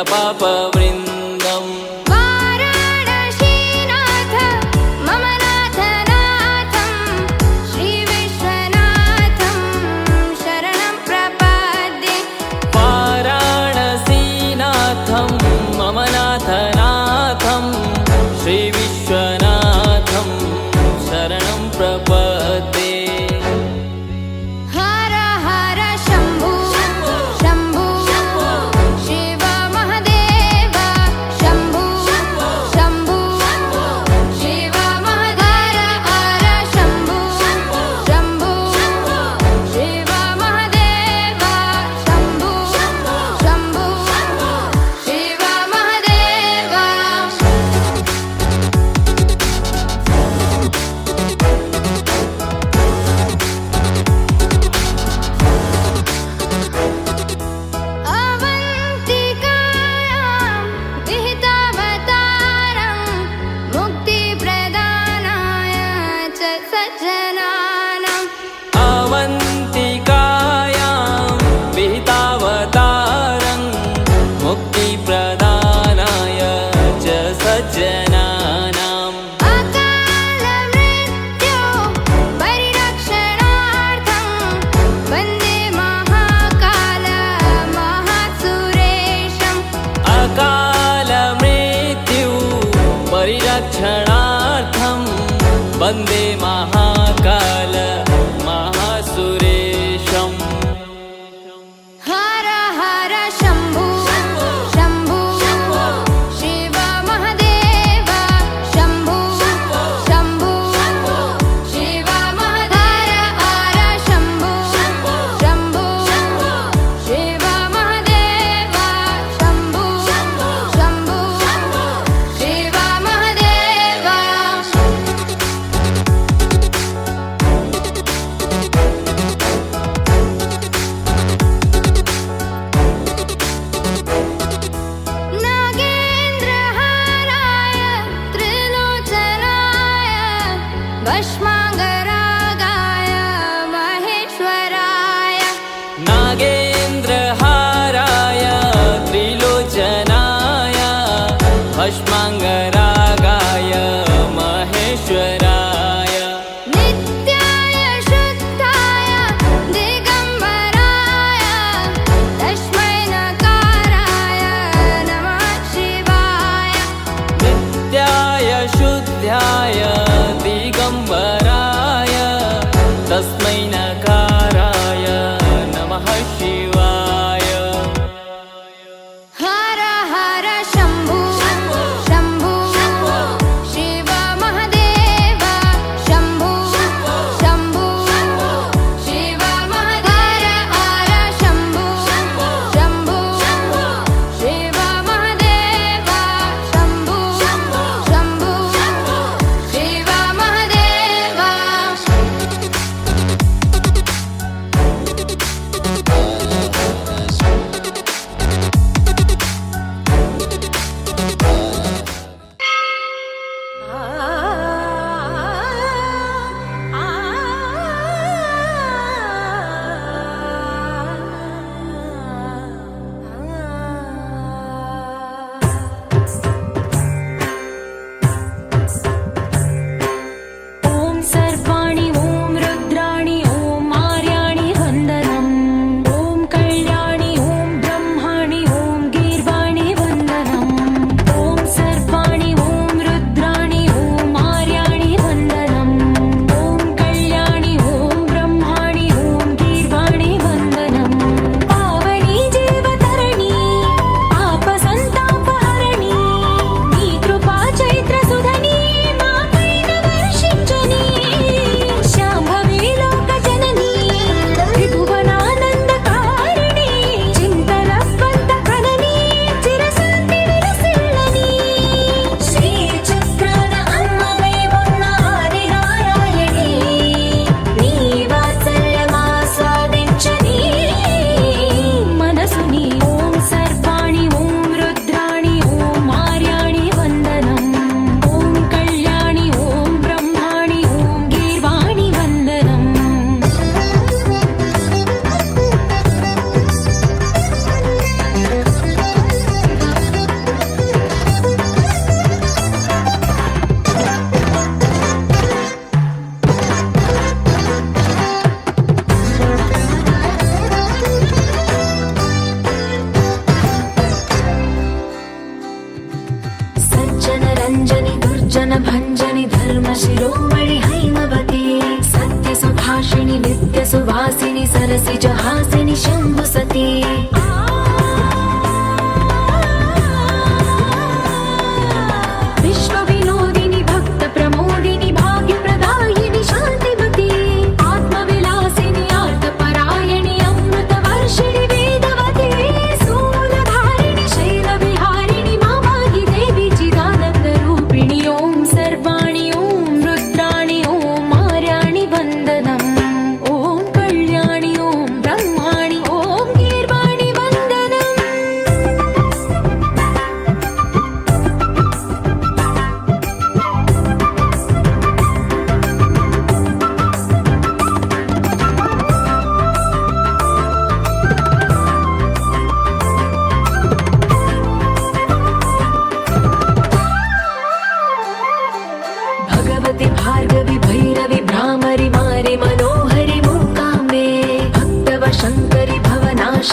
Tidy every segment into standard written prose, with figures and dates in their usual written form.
पापवृन्दम् वाराणसीनाथ मम नाथनाथं श्रीविश्वनाथं शरणं प्रपद्ये। वाराणसीनाथं मम नाथनाथं श्रीविश्वनाथं शरणं प्रपद्ये। हर हर शम्भो शम्भो शिव महदेव शम्भो शम्भो शिव महदेव। हर शम्भो शम्भो शिव महदेव शम्भो शम्भो शिव महदेव। अवन्तिकायां विहितावतारं मुक्तिप्रदानाय च सज्जनानाम्। अवन्तिकायां विहितावतारं मुक्तिप्रदानाय च सज्जनानाम्। अकालमृत्यो परिरक्षणार्थं वन्दे महाकाल महासुरेशम्। अकालमृत्यु परिरक्षणार्थं वन्दे महाकाल महासुरेशम्। हर हर शम्भो शम्भो शिव महदेव शम्भो शम्भो शिव महदेव। हर शम्भो शम्भो शिव महदेव शम्भो शम्भो शिव महदेव। नागेन्द्रहाराय त्रिलोचनाय भस्माङ्गरागाय महेश्वराय। नागेन्द्रहाराय त्रिलोचनाय भस्माङ्गरागाय महेश्वराय। नित्याय शुद्धाय दिगम्बराय तस्मै नकाराय नमः शिवाय। नित्याय शुद्धाय दिगम्बराय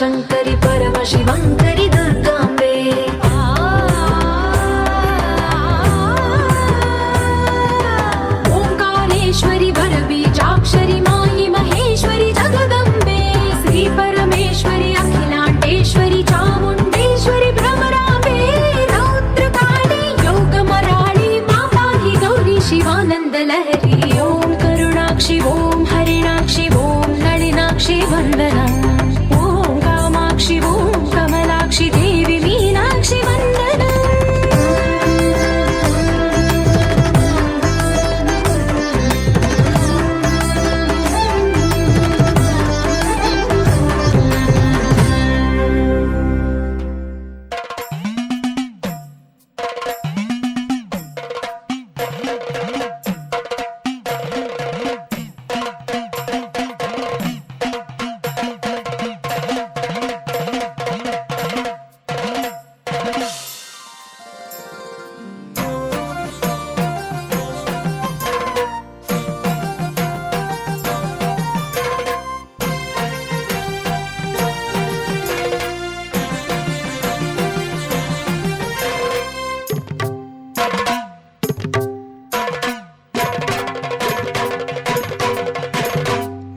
శంకరి పరమశివంకరి దుర్గాంబే ఓంకారేశ్వరి వరబీజాక్షరి మాయి మహేశ్వరి జగదంబే శ్రీ పరమేశ్వరి అఖిలాండేశ్వరి చాముండేశ్వరి భ్రమరాంబే రౌద్రకాళి యోగమరాళి మా పాహి గౌరీ శివానంద లహరి ఓం కరుణాక్షి ఓం హరిణాక్షి ఓం నళినాక్షి వందనం ఓం కామాక్షి ఓం కమలాక్షి దేవి మీనాక్షి వందనం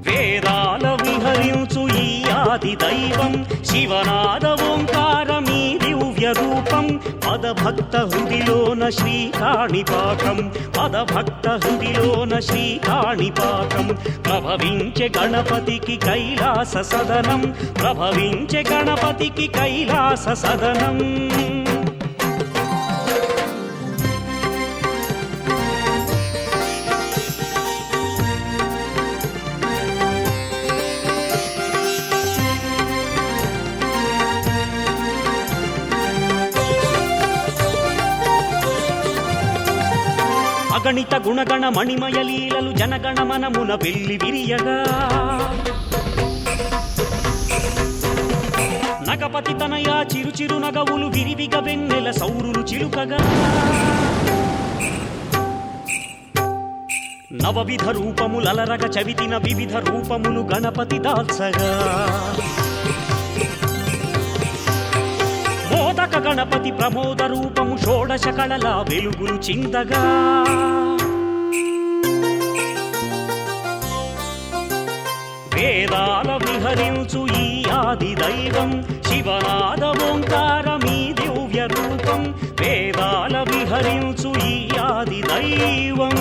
వేదాల విహరించు ఈ ఆది దైవం శివనాద ఓంకారమీ దివ్య రూపం పదభక్త హృదిలోన శ్రీకాణిపాకం పదభక్త హృదిలోన శ్రీకాణిపాకం ప్రభవించే గణపతికి కైలాస సదనం ప్రభవించే గణపతికి కైలాస సదనం అగణిత గుణగణ మణిమయ లీలలు జనగణ మనమున వెళ్ళి విరియగా నగపతి తనయా చిరుచిరు నగవులు విరివిగ వెన్నెల సౌరులు చిలుకగా నవవిధ రూపములలరగ చవితిన వివిధ రూపములు గణపతి దాల్సగా మోదక గణపతి ప్రమోద రూపము షోడశ కళల వెలుగులు చిందగా వేదాల విహరించు ఈ ఆది దైవం శివనాద ఓంకారమీ దివ్య రూపం వేదాల విహరించు ఈ ఆది దైవం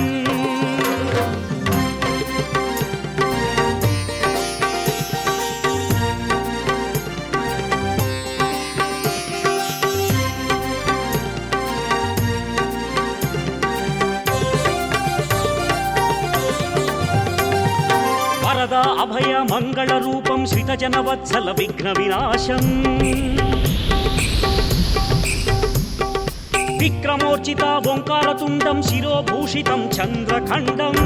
వరద అభయ మంగళ రూపం శ్రితజన వత్సల విఘ్న వినాశం విక్రమోర్చిత ఓంకారతుండం శిరోభూషితం చంద్రఖండం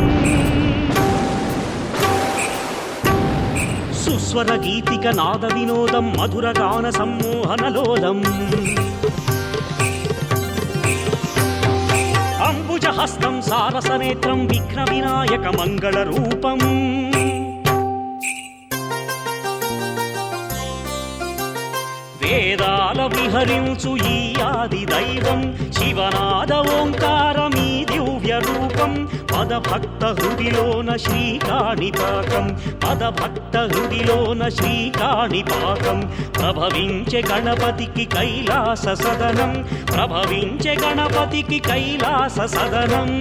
సుస్వర గీతిక నాద వినోదం మధుర గాన సమ్మోహనలోలం అంబుజహస్తం సారసనేత్రం విఘ్న వినాయక మంగళ రూపం వేదాల విహరించు ఈ ఆది దైవం శివనాద ఓంకారమీ దివ్య రూపం పదభక్త హృదిలోన శ్రీకాణిపాకం పదభక్త హృదిలోన శ్రీకాణిపాకం ప్రభవించే గణపతికి కైలాస సదనం ప్రభవించే గణపతికి కైలాస సదనం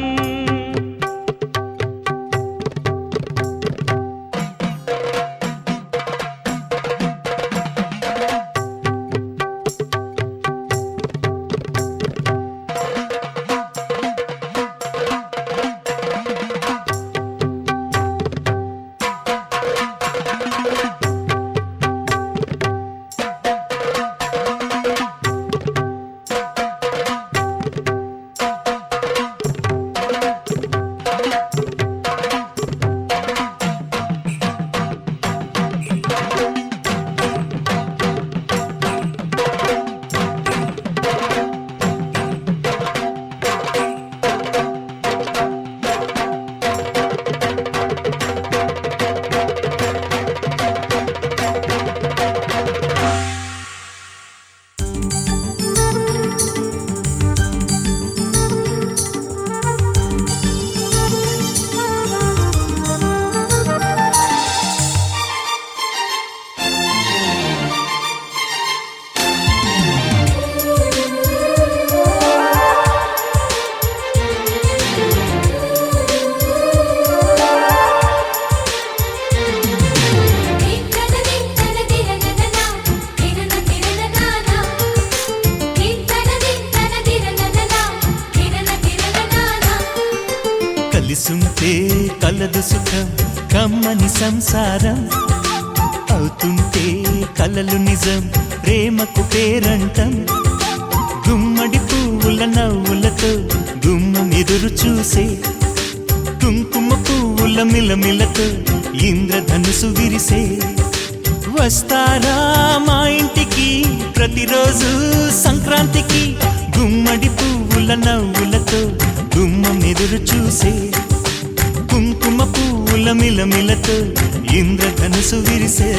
కలదు సుఖం కమ్మని సంసారం అవుతుంటే కలలు నిజం ప్రేమకు పేరంటం గుమ్మడి పువ్వుల నవ్వులతో గుమ్మం ఎదురు చూసే కుంకుమ పువ్వుల మిలమిలతో ఇంద్రధనుసు విరిసే వస్తారా మా ఇంటికి ప్రతిరోజు సంక్రాంతికి గుమ్మడి పువ్వుల నవ్వులతో గుమ్మం ఎదురు చూసే కుంకుమ పువ్వుల మిలమిలతో ఇంద్రధనుసు విరిసే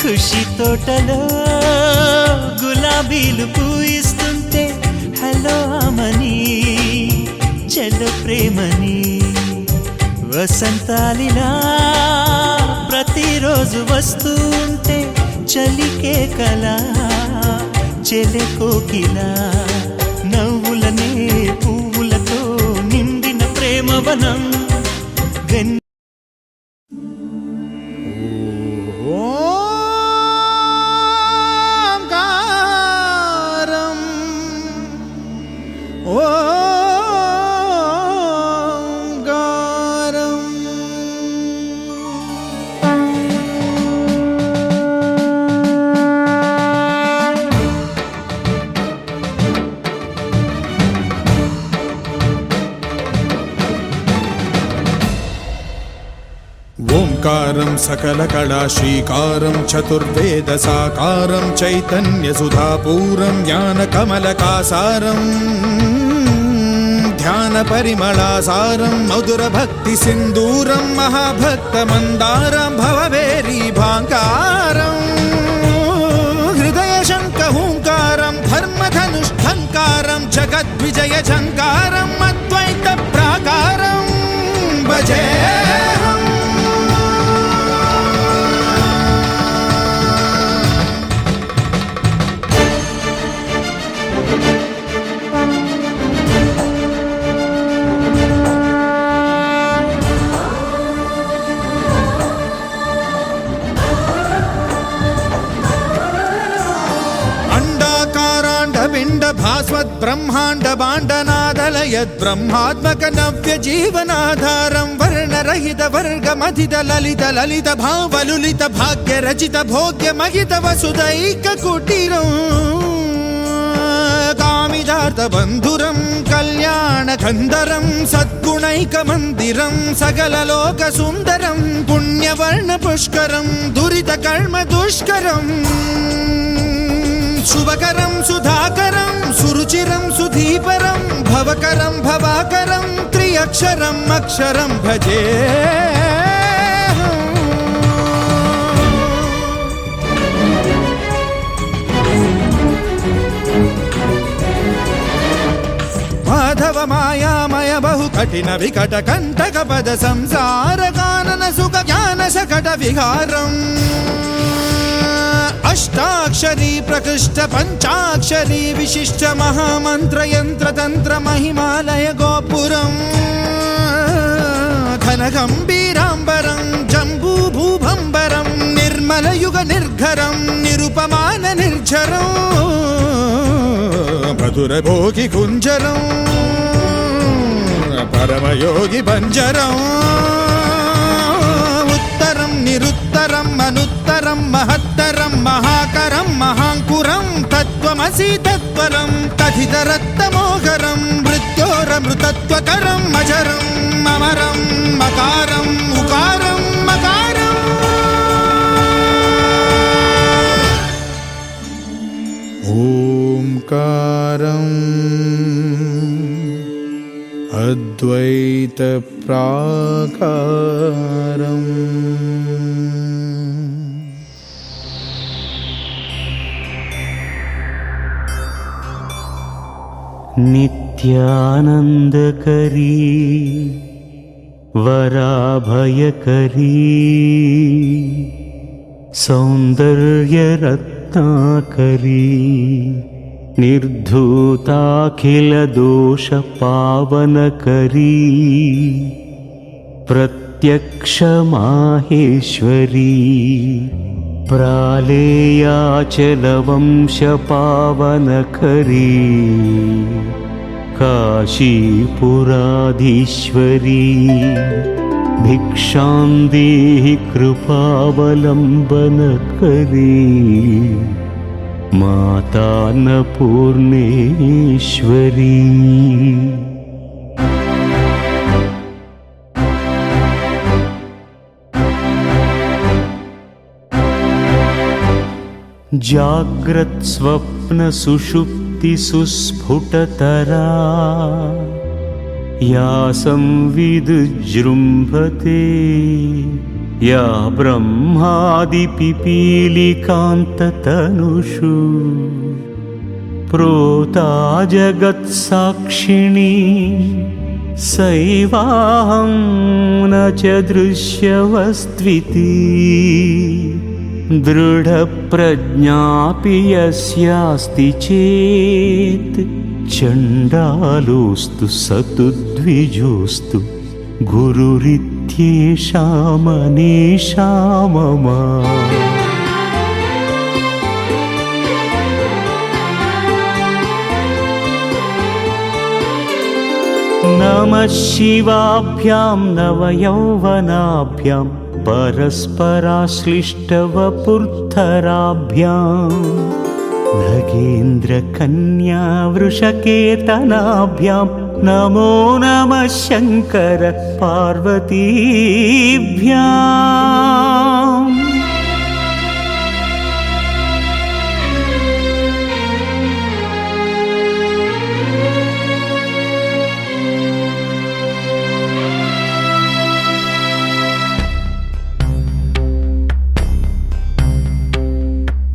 ఖుషి తోటలో గులాబీలు పూయిస్తుంటే హలో అమని చెల్లో ప్రేమని వసంతాలిలా ప్రతిరోజు వస్తుంటే చలికే కలా చెలె కోకిలా నవ్వులనే పువ్వులతో నిండిన ప్రేమవనం ఓంకారం సకల కళా శ్రీకారం చతుర్వేద సాకారం చైతన్య సుధాపూరం జ్ఞాన కమలకాసారం ధ్యాన పరిమళాసారం మధుర భక్తి సింధూరం మహాభక్త మందారం భవవేరీ భాంకారం హృదయ శంఖ హూంకారం ధర్మధనుష్ఠంకారం జగద్విజయ ఝంకారం అద్వైత ప్రాకారం భజే భాస్వత్ బ్రహ్మాండ బాండనాదలయద్ బ్రహ్మాత్మక నవ్య జీవనాధారం వర్ణరహిత వర్గమధిత లలిత లలిత భావలులిత భాగ్య రచిత భోగ్య మహిత వసుదైక కుటీరం కామిదార్థ బంధురం కళ్యాణ కందరం సద్గుణైక మందిరం సకల లోక సుందరం పుణ్యవర్ణ పుష్కరం దురిత కర్మ దుష్కరం శుభకరం సుధాకరం సురుచిరం సుధీపరం భవకరం భవాకరం త్రియక్షరం అక్షరం భజే మాధవ మాయామయ బహు కఠిన వికట కంటక పద సంసార కానన సుఖ జ్ఞాన శకట విహారం అష్టాక్షరీ ప్రకృష్ట పంచాక్షరీ విశిష్ట మహామంత్ర యంత్ర తంత్ర మహిమాలయ గోపురం ఘన గంభీరాంబరం జంబూ భూభంబరం నిర్మల యుగ నిర్ఘరం నిరుపమాన నిర్ఝరం మధుర భోగి కుంజరం పరమయోగి బంజరం ఉత్తరం నిరుత్తరం అనుత్తరం మహత్తరం మహాకరం మహాంకురం తత్వమసి తత్వరం తథితరత్తమోహరం మృత్యోరమృతత్వకరం అజరం అమరం మకారం ఉకారం మకారం ఓంకారం అద్వైత ప్రాకారం नित्यानन्दकरी वराभयकरी सौन्दर्यरत्नाकरी निर्धूताखिलदोषपावनकरी प्रत्यक्षमाहेश्वरी प्रालेयाचलवंशपावनकरी काशीपुराधीश्वरी भिक्षां देहि कृपावलम्बनकरी मातान्नपूर्णेश्वरी जाग्रत् स्वप्न सुषुप्ति सुस्फुटतरा या संविदुजृम्भते या ब्रह्मादिपिपीलिकान्ततनुषु प्रोता जगत्साक्षिणी सैवाहं न च दृश्यवस्त्विति दृढप्रज्ञापि यस्यास्ति चेत् चण्डालोऽस्तु सतु द्विजोऽस्तु गुरुरित्येषा मनीषा मम। नमः शिवाभ्यां नवयौवनाभ्यां परस्पराश्लिष्टवपुर्थराभ्यां नगेन्द्रकन्या वृषकेतनाभ्यां नमो नमः शङ्कर पार्वतीभ्याम्।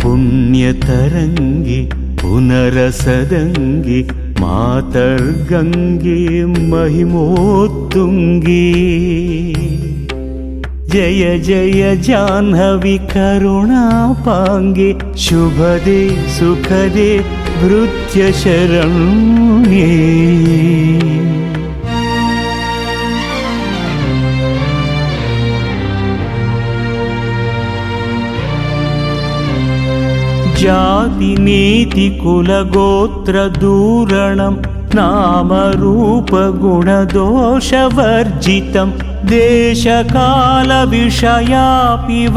पुण्यतरङ्गे पुनरसदङ्गे मातर्गङ्गे महिमोत्तुङ्गे जय जय जाह्नवी करुणापाङ्गे शुभदे सुखदे भृत्यशरण्ये। जातिनीति कुलगोत्रदूरणं नामरूपगुणदोषवर्जितं देशकालविषयापि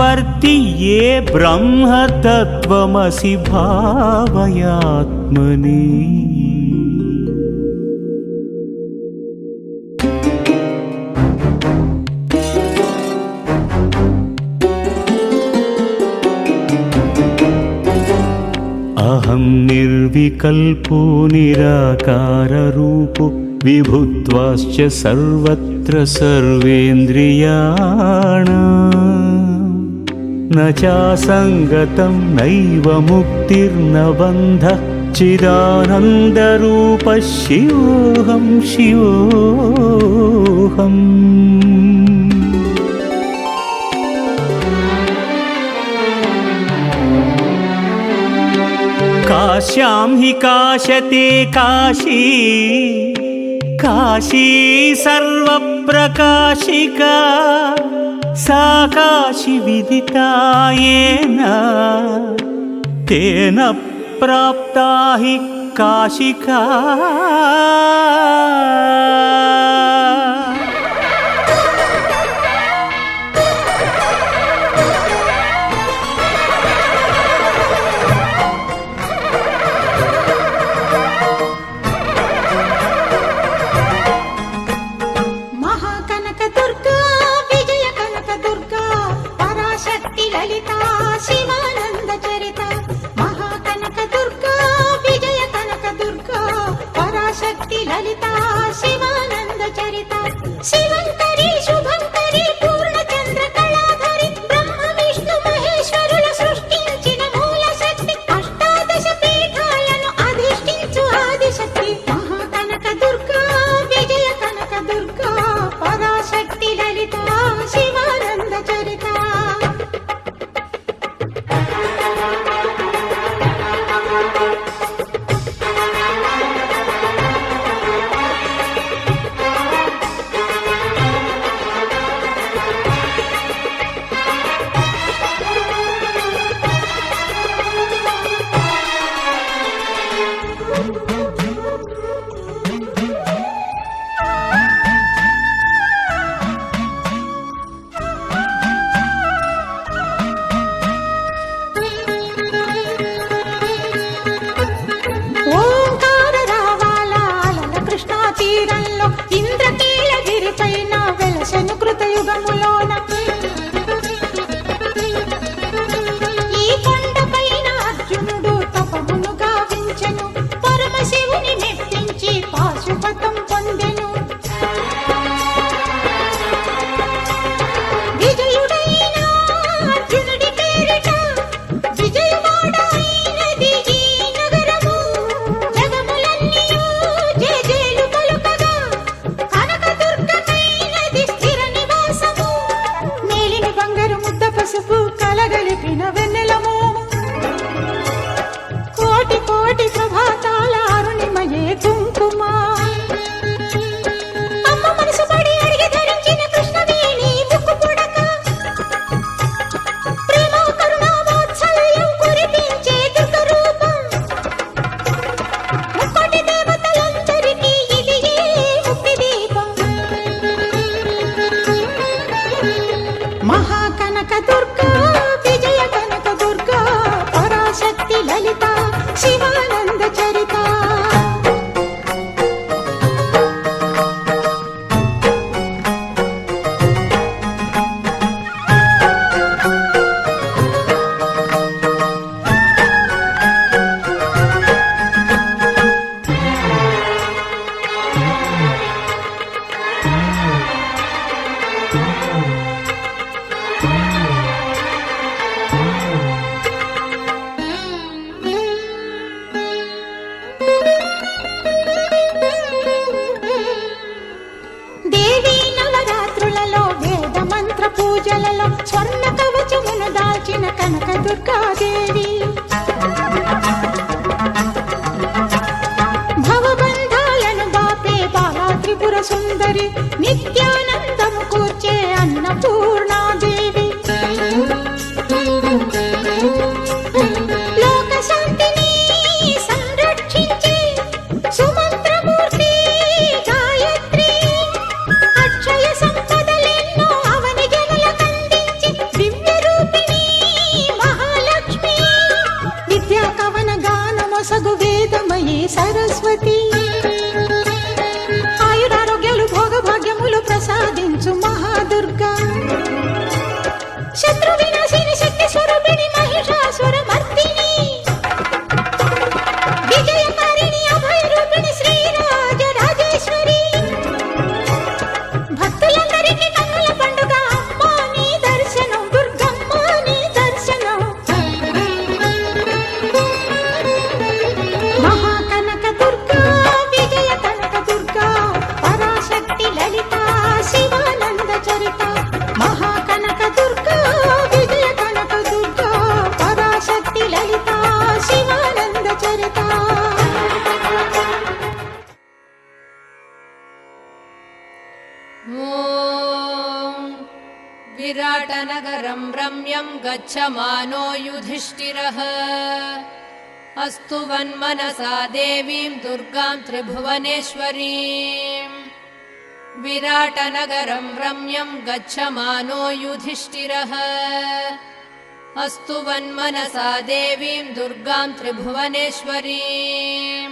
वर्ति ये ब्रह्मतत्त्वमसि भावयात्मनि। अहं निर्विकल्पो निराकाररूपो विभुत्वाश्च सर्वत्र सर्वेन्द्रियाणां न चासङ्गतं नैव मुक्तिर्न बन्धः चिदानन्दरूपः शिवोऽहं शिवोऽहम्। काश्यां हि काशते काशी काशी सर्वप्रकाशिका सा काशी विदिता येन तेन प्राप्ता हि काशिका। ललिता शिवानन्द ఓంకార రావాల అలల కృష్ణా తీరంలో ఇంద్రకీలగిరి పైన వెలసెను కృతయుగములోన ఈ కొండపైన అర్జునుడు తపమును గావించెను పరమశివుని మెప్పించి పాశుపతం పొందెను విజయుడైన అర్జునుడి పేరిట విజయవాడ అయినది ఈ నగరము జగములన్నీయు జేజేలు పలుకగా కనకదుర్గమైనది స్థిర నివాసము మేలిన బంగారు ముద్ద పసుపు కలగలిపిన వెన్నెలము కోటి కోటి ప్రభాతాల అరుణిమయే కుంకుమ అమ్మ మనసు పడి అడిగి ధరించిన కృష్ణవేణి ముక్కు పుడక ప్రేమ కరుణ వాత్సల్యం కురిపించే దుర్గ రూపం ముక్కోటి దేవతలందరికీ ఇది ఏ ముక్తి దీపం మహాకనక దుర్గా విజయ కనక దుర్గా పరాశక్తి లలిత శివానంద చరిత దేవీ నవరాత్రులలో వేద మంత్ర పూజలలో స్వర్ణ కవచమును దాల్చిన కనక దుర్గాదేవి భవబంధాలను బాపే బాలా త్రిపుర సుందరి నిత్యానందము కూర్చే అన్నపూర్ణాదేవి లోక శాంతిని సంరక్షించే సుమంత్రమూర్తి గాయత్రి అక్షయ సంపదలెన్నో అవని జనులకందించి దివ్య రూపిణి మహాలక్ష్మి విద్యా కవన గానమొసగు వేదమయీ సరస్వతి ఆయురారోగ్యాలు భోగభాగ్యములు ప్రసాదించు మహాదుర్గా శత్రు వినాశిని శక్తి స్వరూపిణి మహిషాసుర మర్దిని విజయకారిణి అభయ రూపిణి శ్రీరాజ రాజేశ్వరి భక్తులందరికీ కన్నుల పండుగ అమ్మా నీ దర్శనం దుర్గమ్మ నీ దర్శనం మహాకనక దుర్గా విజయ కనక దుర్గా పరాశక్తి లలిత శివానంద చరిత మహాకనక దుర్గా విజయ కనక దుర్గా పరాశక్తి లలిత శివానంద చరిత ॐ विराटनगरं रम्यं गच्छमानो युधिष्ठिरः अस्तु वन्मनसा देवीं दुर्गां त्रिभुवनेश्वरीं विराटनगरं रम्यं गच्छमानो युधिष्ठिरः अस्तु वन्मनसा देवीं दुर्गां त्रिभुवनेश्वरीं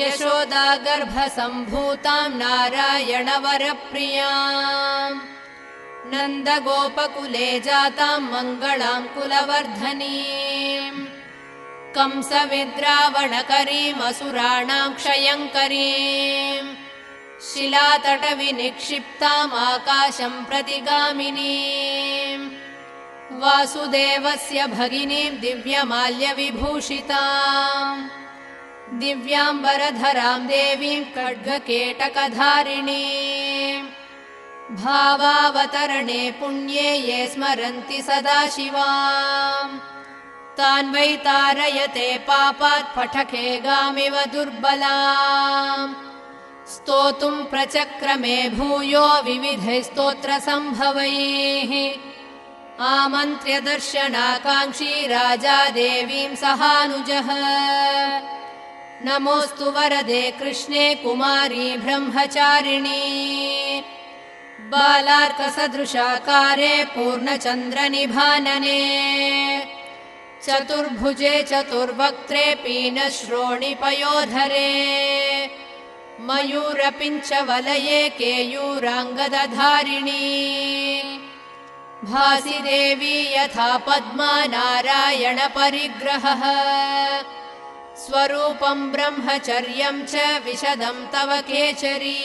यशोदागर्भसम्भूतां नारायणवरप्रियां नन्दगोपकुले जातां मङ्गलां कुलवर्धनीं कंसविद्रावणकरीमसुराणां क्षयङ्करीं शिलातटविनिक्षिप्ताम् आकाशं प्रतिगामिनीं वासुदेवस्य भगिनीं दिव्यमाल्यविभूषिताम् दिव्याम्बरधरां देवीं खड्गकेटकधारिणीं भावावतरणे पुण्ये ये स्मरन्ति सदा शिवां तान् वै तारयते पापात् फटके गामिव दुर्बलां स्तोतुं प्रचक्रमे भूयो विविधैः स्तोत्रसम्भवैः आमन्त्र्य दर्शनाकाङ्क्षी राजा देवीं सहानुजः नमोऽस्तु वरदे कृष्णे कुमारी ब्रह्मचारिणी बालार्कसदृशाकारे पूर्णचन्द्रनिभानने चतुर्भुजे चतुर्वक्त्रे पीनश्रोणिपयोधरे मयूरपिञ्चवलये केयूराङ्गदधारिणी भासि देवी यथा पद्मा नारायणपरिग्रहः स्वरूपं ब्रह्मचर्यं च विशदं तव केचरी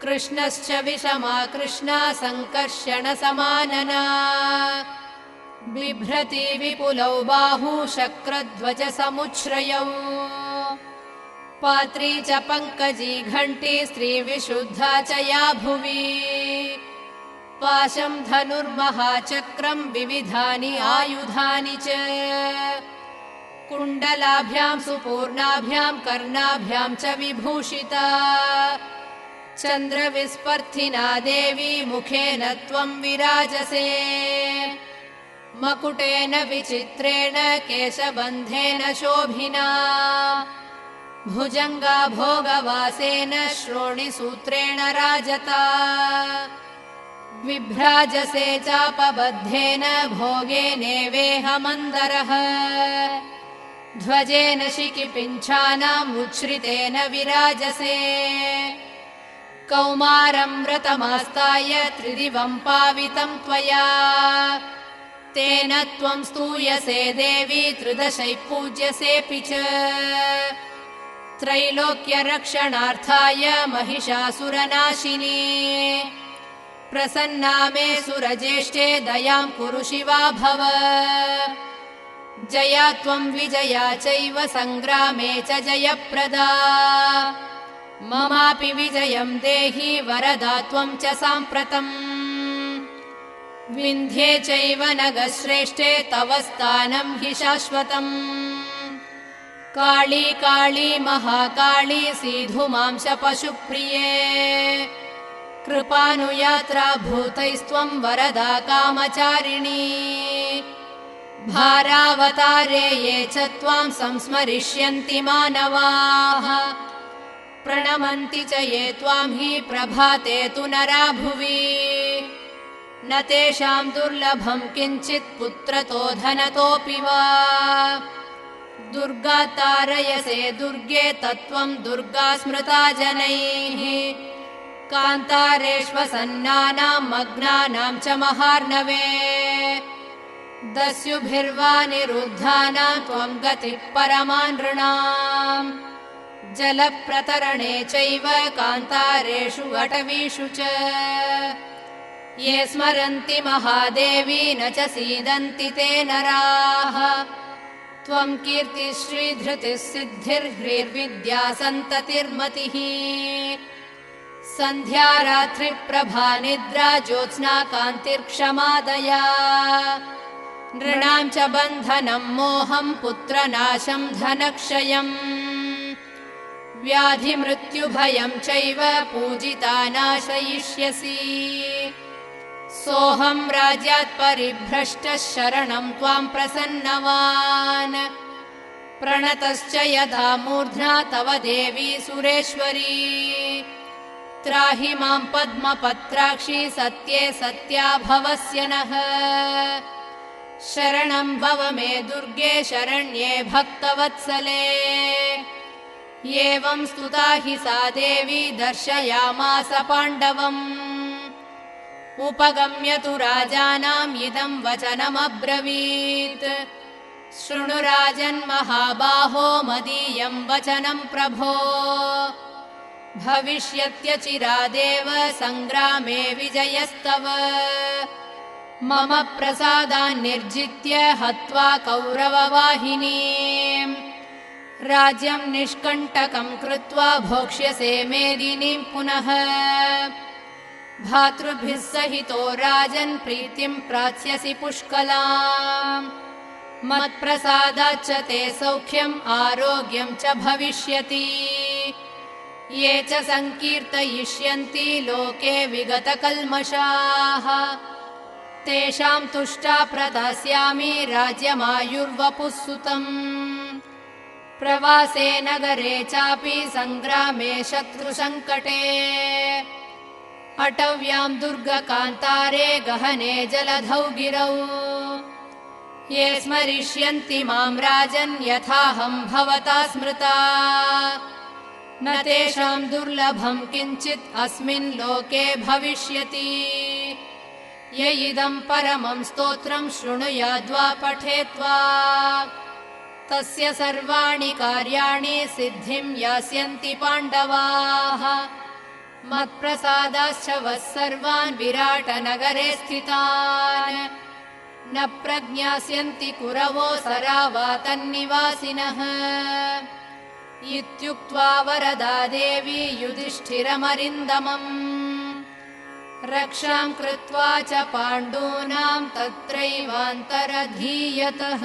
कृष्णश्च विषमा कृष्णा सङ्कर्षणसमानना बिभ्रति विपुलौ बाहू शक्रध्वजसमुच्छ्रयौ पात्री च पङ्कजी घण्टी स्त्रीविशुद्धा च या भुवि पाशं धनुर्महाचक्रं विविधानि आयुधानि च कुण्डलाभ्यां सुपूर्णाभ्यां कर्णाभ्यां च विभूषिता चन्द्रविस्पर्थिना देवी मुखेन त्वं विराजसे मकुटेन विचित्रेण केशबन्धेन शोभिना भुजङ्गा भोगवासेन श्रोणिसूत्रेण राजता विभ्राजसे चापबद्धेन भोगेनेवेह ध्वजेन शिखिपिञ्छानाम् उच्छ्रितेन विराजसे कौमारं व्रतमास्ताय त्रिदिवं पावितं त्वया तेन त्वं स्तूयसे देवी त्रिदशैः पूज्यसेऽपि च त्रैलोक्यरक्षणार्थाय महिषासुरनाशिनी प्रसन्ना मे सुरज्येष्ठे दयां कुरु शिवा भव जया त्वं विजया चैव सङ्ग्रामे च जयप्रदा ममापि विजयं देहि वरदा त्वं च साम्प्रतम् विन्ध्ये चैव नगश्रेष्ठे तव स्थानं हि शाश्वतम् काली काली महाकाली सीधुमांश पशुप्रिये कृपानुयात्रा भूतैस्त्वं वरदा कामचारिणी भारावतारे ये च त्वां संस्मरिष्यन्ति मानवाः प्रणमन्ति च ये त्वां हि प्रभाते तु नरा भुवि न तेषां दुर्लभं किञ्चित् पुत्रतो धनतोऽपि वा दुर्गा तारयसे दुर्गे तत्त्वं दुर्गा स्मृता जनैः कान्तारेष्वसन्नानां मग्नानां च महार्णवे दस्युभिर्वा निरुद्धानां त्वं गतिः परमा नृणाम् जलप्रतरणे चैव कान्तारेषु अटवीषु च ये स्मरन्ति महादेवी न च सीदन्ति ते नराः त्वं कीर्तिश्रीधृतिः सिद्धिर्ह्रीर्विद्या सन्ततिर्मतिः सन्ध्या रात्रिप्रभा निद्रा ज्योत्स्ना कान्तिर्क्षमादया नृणां च बन्धनं मोहं पुत्रनाशं धनक्षयम् व्याधिमृत्युभयं चैव पूजिता नाशयिष्यसि सोऽहं राज्यात् परिभ्रष्टः शरणं त्वां प्रसन्नवान् प्रणतश्च यदा मूर्ध्ना तव देवी सुरेश्वरी त्राहि मां पद्मपत्राक्षी सत्ये सत्या भवस्य नः शरणं भव मे दुर्गे शरण्ये भक्तवत्सले एवं स्तुता हि सा देवी दर्शयामास पाण्डवम् उपगम्य तु राजानाम् इदं वचनमब्रवीत् शृणु राजन् महाबाहो मदीयं वचनं प्रभो भविष्यत्यचिरादेव सङ्ग्रामे विजयस्तव मम प्रसादान्निर्जित्य हत्वा कौरववाहिनीम् राज्यं निष्कण्टकं कृत्वा भोक्ष्यसे मेदिनीं पुनः भातृभिः सहितो राजन् प्रीतिं प्राप्स्यसि पुष्कलाम् मत्प्रसादाच्च ते सौख्यम् आरोग्यं च भविष्यति ये च संकीर्तयिष्यन्ति लोके विगतकल्मषाः तेषां तुष्टा प्रदास्यामि राज्यमायुर्वपुः सुतम् प्रवासे नगरे चापि सङ्ग्रामे शत्रुसङ्कटे अटव्यां दुर्गकान्तारे गहने जलधौ गिरौ ये स्मरिष्यन्ति मां राजन् यथाहं भवता स्मृता न तेषां दुर्लभं किञ्चित् अस्मिन् लोके भविष्यति य इदं परमं स्तोत्रं शृणुयाद्वा पठेत्वा तस्य सर्वाणि कार्याणि सिद्धिं यास्यन्ति पाण्डवाः मत्प्रसादाश्च वः सर्वान् विराटनगरे स्थितान् न प्रज्ञास्यन्ति कुरवो सरावा तन्निवासिनः इत्युक्त्वा वरदा देवी युधिष्ठिरमरिन्दमम् रक्षां कृत्वा च पाण्डूनां तत्रैवान्तरधीयतः।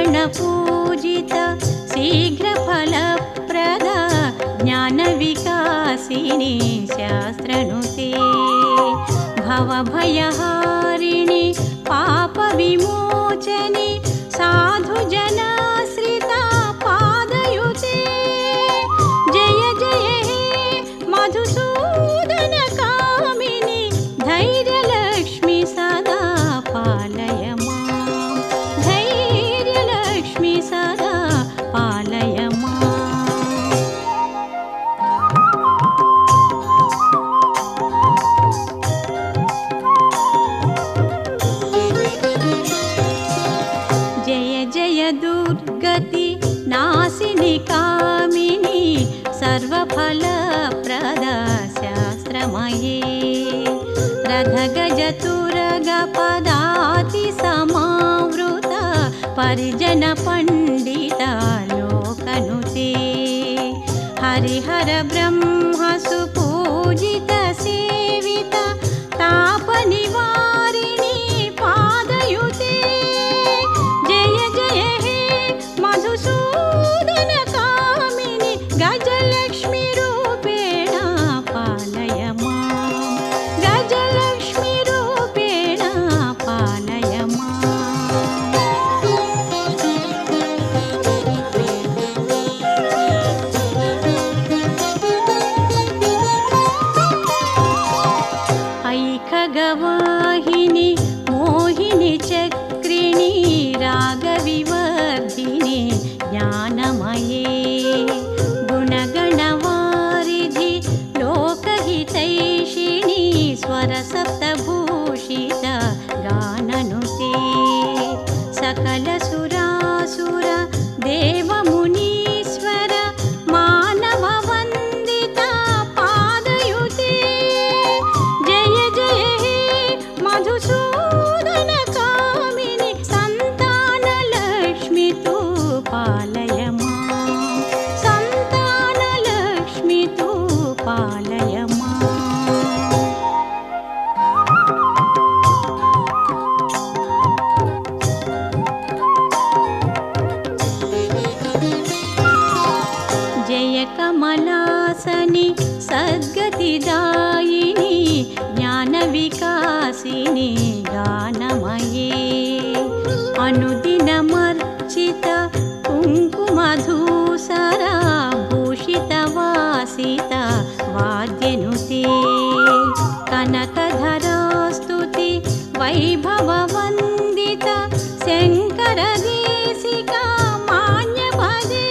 सुरगणपूजित शीघ्रफलप्रदा ज्ञानविकासिनी शास्त्रनुते भवभयहारिणि पापविमोचनि साधुजनाश्रिता पादयुते जय जय हे मधुसूदनकामिनि धैर्यलक्ष्मि सदा पालय मां धैर्यलक्ष्मि सदा पालय मां। जय जय दुर्गति नासिनि कामिनि सर्वफलप्रदा शास्त्रमये रथगजतुरगपदाति समावृता परिजन पण्डिता लोकनुते हरिहर ब्रह्म सुपूजित सेविता तापनिवारिणी पादयुते जय जय हे मधुसूदनकामिनि गजलक्ष्मी रूपेण पालय मां गजलक्ष्मी रूपेण पालय मां। ज्ञानमये गुणगणवारिधि लोकहितैषिणी स्वरसप्तभूषित गाननुते सकलसुरासुर देवमुनीश्वर मानववन्दिता पादयुते जय जय हे मधुसूदनकामिनि सन्तानलक्ष्मि तु पालय मां सन्तानलक्ष्मि तु पालय मां जय कमलासनि सद्गतिदायिनि ज्ञानविकासिनि गानमये अनुदिनमर्चित कुङ्कुमधूसरा भूषितवासित वाद्यनुते कनकधरास्तुति वैभववन्दित शङ्करदेशिका मान्यपदे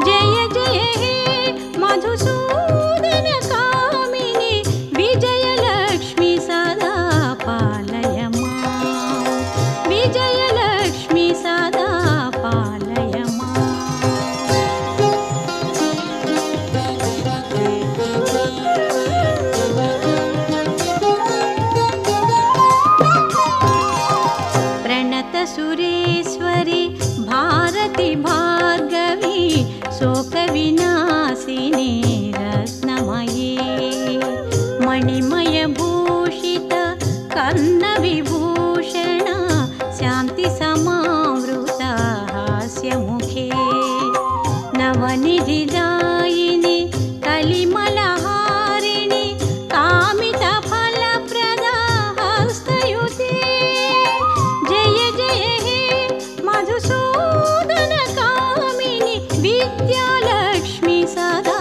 जय जय हे मधुसूदनकामिनि विजयलक्ष्मि सदा पालय मां विजयलक्ष्मि सदा पालय मां प्रणतसुरेश्वरि भारति भार्गवी शोकविनाशिनी रत्नमये मणिमयभूषित कर्णविभूषण शान्तिसमावृत हास्यमुखे नवनिधिदायिनि कलिमलहारिणि कामितफलप्रदा हस्तयुते जय जय हे मधुसूदनकामिनि विद्यालक्ष्मि सदा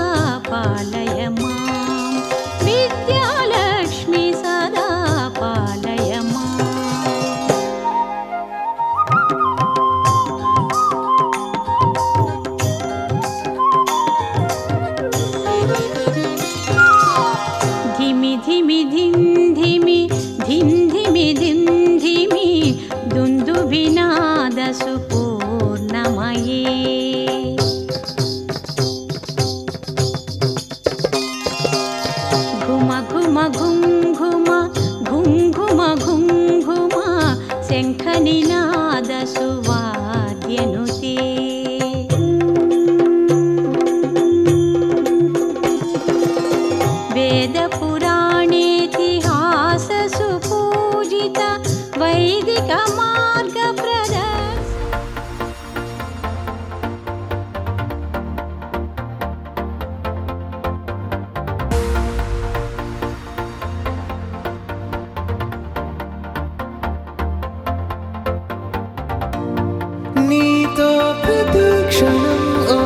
पालय मां विद्यालक्ष्मि सदा पालय मां धिमि धिमि धिं धिमि धिं धिमि धिं धिमि दुन्दुभिनादसुपूर्णमये घुम घुम घुं घुम घुं घुम घुं घुम शङ्खनिनादसुवाद्यनुते वेदपुराणेतिहाससुपूजित वैदिकमार्गप्रद నీతో ప్రతి క్షణం ఓ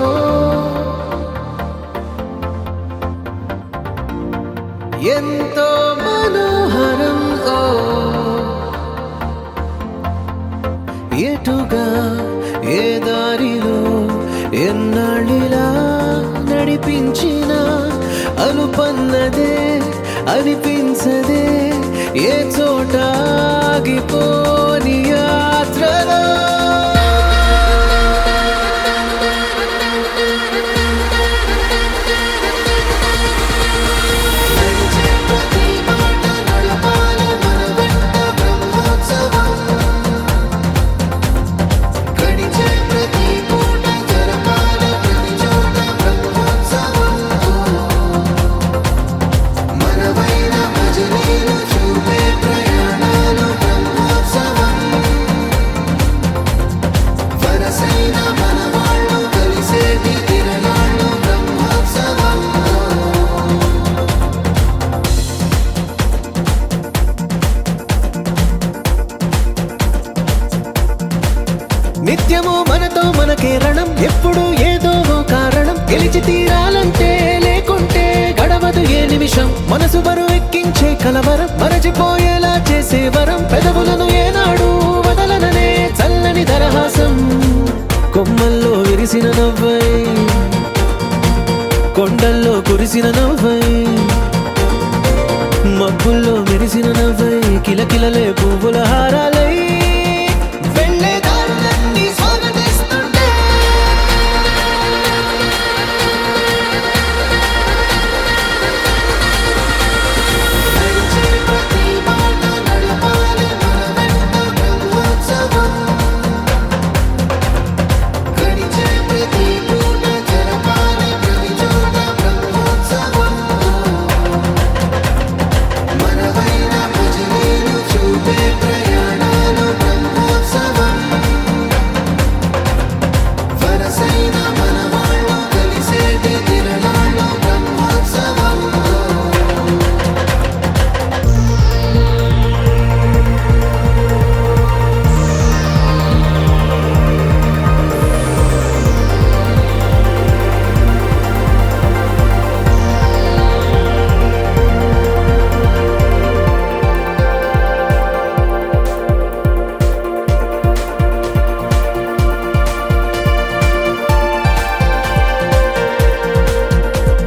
ఎంతో మనోహరం ఓ ఎటుగా ఏ దారిలో ఎన్నాళ్ళిలా నడిపించిన అనుపన్నదే అనిపించదే ఏ చోట ఆగిపోని యాత్రలో నిత్యము మనతో మనకే రణం ఎప్పుడు ఏదో ఓ కారణం గెలిచి తీరాలంటే లేకుంటే గడవదు ఏ నిమిషం మనసు బరువు ఎక్కించే కలవరం మరచిపోయేలా చేసే వరం పెదవులను ఏనాడు వదలననే చల్లని దరహాసం కొమ్మల్లో విరిసిన నవ్వై కొండల్లో కురిసిన నవ్వై మబ్బుల్లో మెరిసిన నవ్వై కిలకిలలే పువ్వుల హారాలై వెళ్ళే దారులన్నీ స్వాగతిస్తుంటే నడిచే ప్రతి మాట నడపాలి మన వెంట బ్రహ్మోత్సవం గడిచే ప్రతి పూట జరపాలి ప్రతి చోట బ్రహ్మోత్సవం మనవైన భజనీలు చూపే ప్రయాణాలు బ్రహ్మోత్సవం వరసైన మనవాళ్ళు కలిసేటి తిరణాలు బ్రహ్మోత్సవం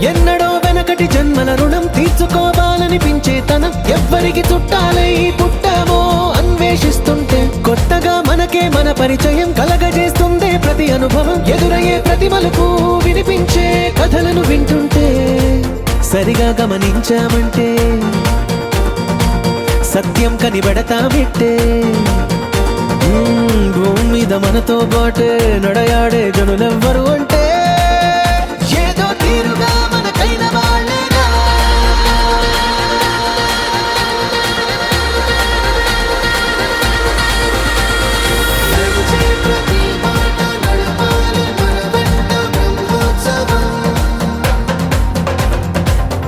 ఎన్నడో వెనకటి జన్మల రుణం తీర్చుకోవాలనిపించే తనం ఎవ్వరికి చుట్టాలై పుట్టామో అన్వేషిస్తుంటే కొత్తగా మనకే మన పరిచయం కలగజేస్తుందే ప్రతి అనుభవం ఎదురయ్యే ప్రతి మలుపు వినిపించే కథలను వింటుంటే సరిగా గమనించామంటే సత్యం కనిపెడతామిట్టే భూమి మీద మనతో పాటే నడయాడే జనులెవ్వరు అంటే ఏదో తీరుగా మనకైన వాళ్ళేగా నడిచే ప్రతి మాట నడపాలి మన వెంట బ్రహ్మోత్సవం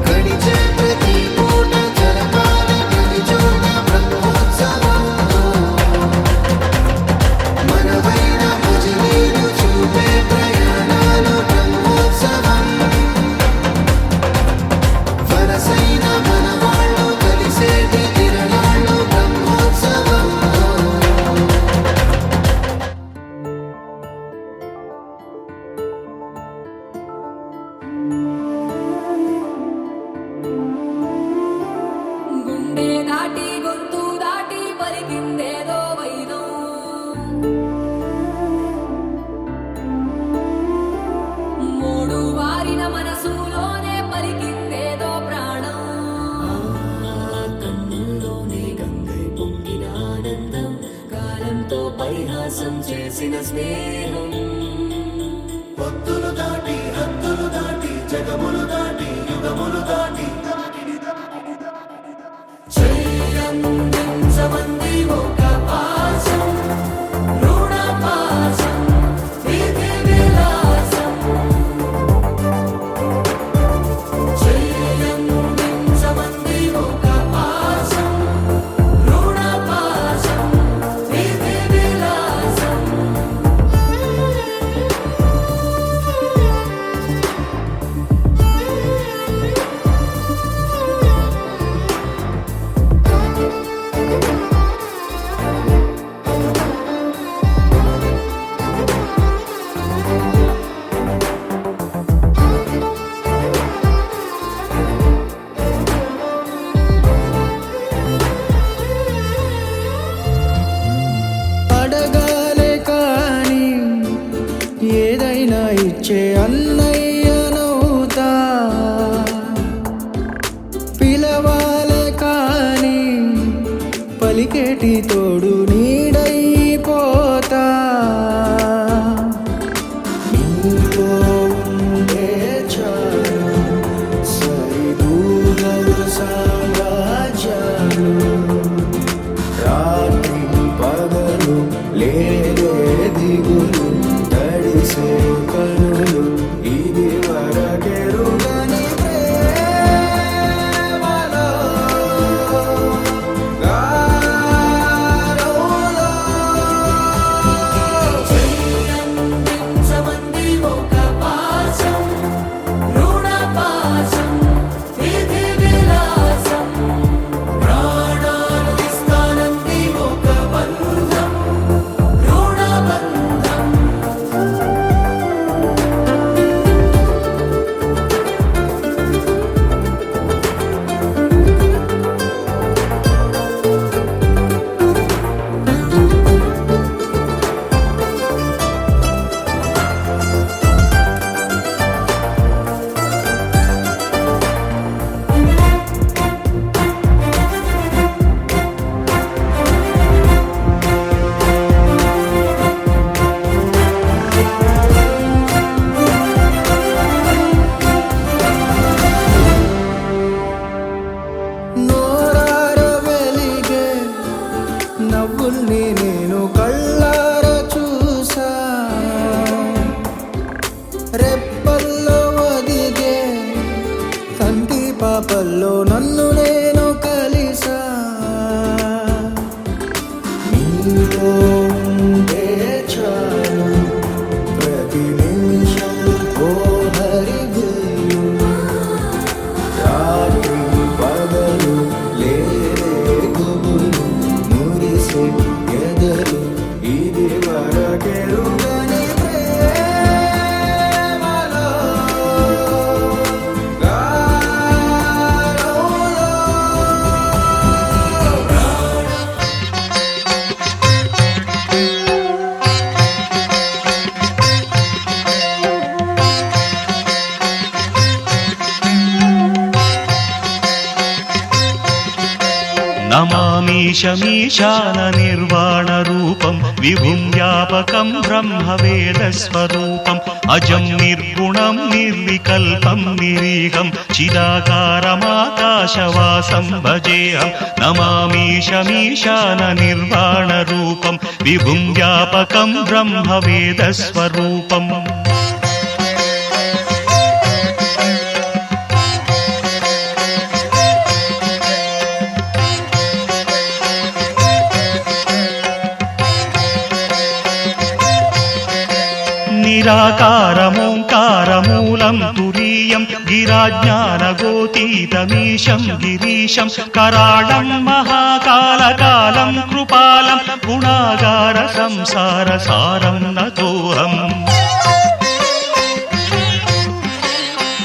గడిచే ప్రతి పూట జరపాలి ప్రతి చోట బ్రహ్మోత్సవం మనవైన భజనీలు చూపే ప్రయాణాలు బ్రహ్మోత్సవం వరసైన మనవాళ్ళు కలిసేటి తిరణాలు బ్రహ్మోత్సవం గుండె దాటి గొంతు దాటి పలికిందేదో వైనం మూడు వారిన మనసులోనే పలికిందేదో ప్రాణం కన్నుల్లోనే గంగై పొంగిన ఆనందం కాలంతో పరిహాసం చేసిన స్నేహం పొత్తులు దాటి హద్దులు దాటి జగములు దాటి యుగములు దాటి చెయ్యందించమంది ఒక పాశం రుణ పాశం విధి విలాసం చెయ్యందించమంది ఒక పాశం రుణ పాశం విధి విలాసం అడగాలే కాని ఏదైనా ఇచ్చే అన్నయ్యనవుతా పిలవాలే కాని పలికేటి తోడు నీడైపోతా నీతో ఉండే చాలు సరిదూగలు సామ్రాజ్యాలు రాత్రి పగలు లేదే దిగులు తడిసే కనులు ఇది వరకెరుగని ప్రేమలో గారోలో చెయ్యందించమంది ఒక పాశం రెప్పల్లో ఒదిగే కంటి పాపల్లో నన్ను నేను కలిసా నీతో ఉండే చాలు ప్రతి నిమిషం ఓ హరివిల్లు రాత్రి పగలు లేరే గుబులు మురిసే ఎదలు ఇది వరకెరుగని ప్రేమలో గాలోలో నమామీశమీశాన నిర్వాణ రూపం విభుం వ్యాపకం బ్రహ్మవేదస్వరూపం అజం నిర్గుణం నిర్వికల్పం నిరీహం చిదాకారమాకాశవాసం భజేహం నమామీశమీశాన నిర్వాణ రూపం విభుం వ్యాపకం బ్రహ్మవేదస్వరూపం నిరాకారమోంకారమూలం తురీయం గిరాజ్ఞానగోతీతమీశం గిరీశం కరాళం మహాకాలకాలం కృపాలం గుణాగార సంసార సారం నతోహం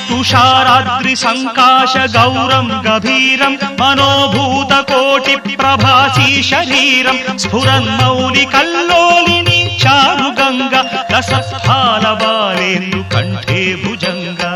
తుషారాద్రి సంకాశ గౌరం గభీరం మనోభూత కోటి ప్రభాసీ శరీరం స్ఫురన్మౌలి కల్లోలిని చారు గంగ రసఫాల బాలేందు కంఠే భుజంగా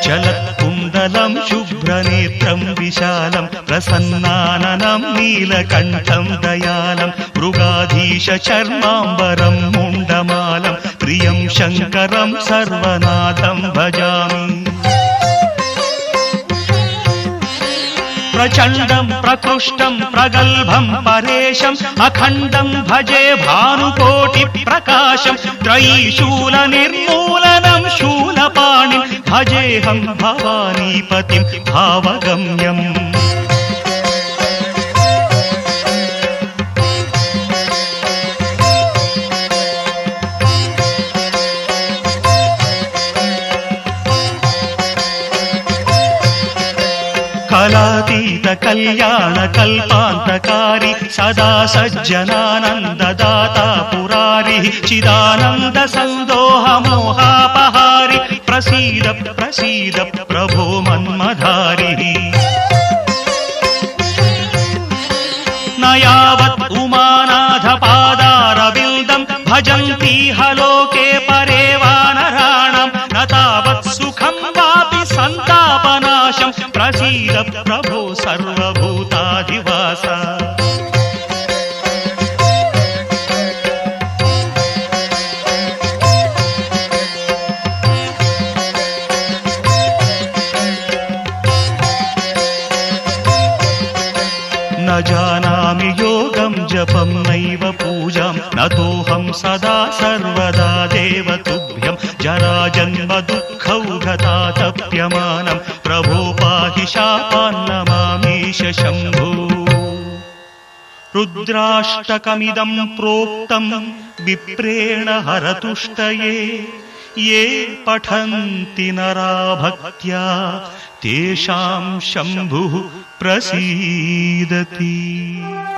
చలత్కుండలం శుభ్రనేత్రం విశాలం ప్రసన్నాననం నీలకంఠం దయాళం మృగాధీశ చర్మాంబరం ముండమాలం ప్రియం శంకరం సర్వనాథం భజామి ప్రచండం ప్రకృష్టం ప్రగల్భం పరేశం అఖండం భజే భానుకోటి ప్రకాశం త్రైశూల నిర్మూలనం శూలపాణి భజేహం భవానీపతిం భావగమ్యం కళాతీత కళ్యాణ కల్పాంతకారి సదా సజ్జనానందదాత పురారి చిదానంద సందోహ మోహాపహారి ప్రసీద ప్రసీద ప్రభో మన్మధారి నయావత్ ఉమానాథ పాదారవిందం భజంతీహ లోకే పరే వానరాణం నతావత్ సుఖం వాపి సంతాపనాశం ప్రసీద ప్రభో సర్వభూతాధివాస न जानामि योगं जपं नैव पूजां नतोऽहं सदा सर्वदा देव तुभ्यं जराजन्म दुःखौघतातप्यमानं प्रभो पाहि शापान्नमामीश शम्भो रुद्राष्टकमिदं प्रोक्तं विप्रेण हरतुष्टये ये पठन्ति नरा भक्त्या तेषां शम्भुः प्रसीदति।